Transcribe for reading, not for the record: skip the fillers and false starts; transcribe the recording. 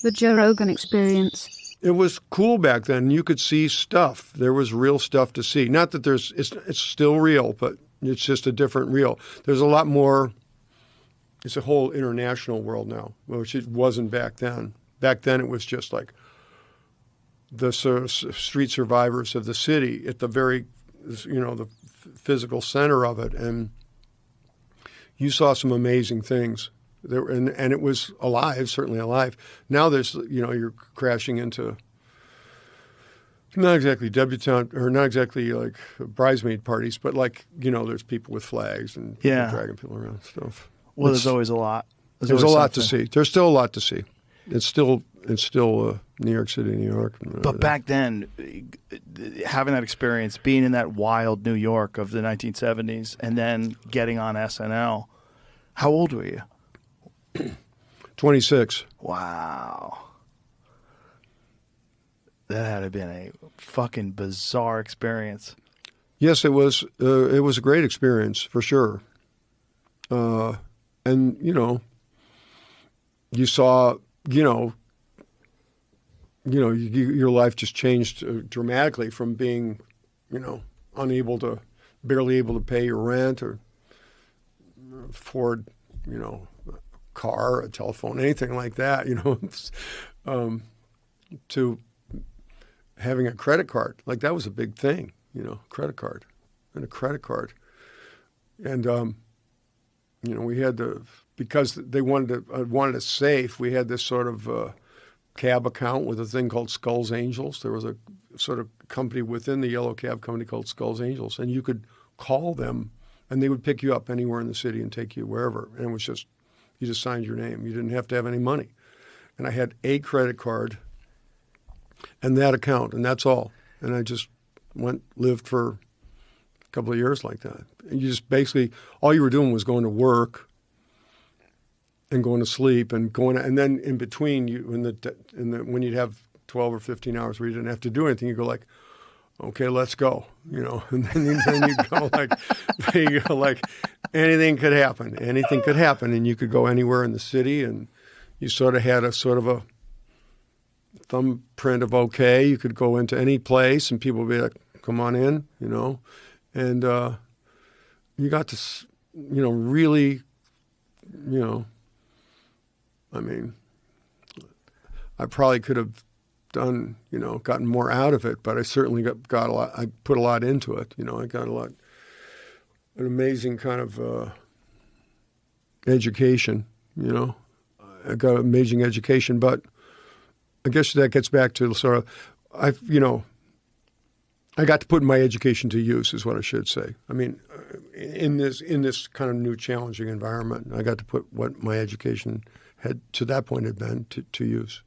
The Joe Rogan Experience. It was cool back then. You could see stuff. There was real stuff to see. Not that it's still real, but it's just a different real. There's a lot more. It's a whole international world now, which it wasn't back then. Back then, it was just like the street survivors of the city at the very, the physical center of it. And you saw some amazing things. And it was alive, certainly alive. Now there's, you're crashing into not exactly debutante or not exactly like bridesmaid parties, but like, there's people with flags and people dragging people around and stuff. Well, there's always a lot. There's a lot to see. There's still a lot to see. It's still New York City, New York. But back then, having that experience, being in that wild New York of the 1970s, and then getting on SNL, how old were you? 26. Wow. That had to have been a fucking bizarre experience. Yes, it was. It was a great experience for sure. And you saw, your life just changed dramatically from being, barely able to pay your rent or afford, a car, a telephone, anything like that, to having a credit card. Like that was a big thing, credit card and a credit card. And, we had because they wanted a safe, we had this sort of cab account with a thing called Skulls Angels. There was a sort of company within the yellow cab company called Skulls Angels, and you could call them, and they would pick you up anywhere in the city and take you wherever. And it was just, you just signed your name. You didn't have to have any money. And I had a credit card and that account, and that's all. And I just lived for a couple of years like that. And you just basically, all you were doing was going to work and going to sleep and then in between, when you'd have 12 or 15 hours where you didn't have to do anything, you go like, okay, let's go, and then you go like, anything could happen. Anything could happen, and you could go anywhere in the city, and you sort of had a thumbprint of okay. You could go into any place, and people would be like, come on in, and you got to, really, I mean, I probably could have done, gotten more out of it, but I certainly got a lot. I put a lot into it. I got an amazing kind of education. I got an amazing education, but I guess that gets back to sort of, I got to put my education to use, is what I should say. I mean, in this kind of new challenging environment, I got to put what my education had to that point had been to use.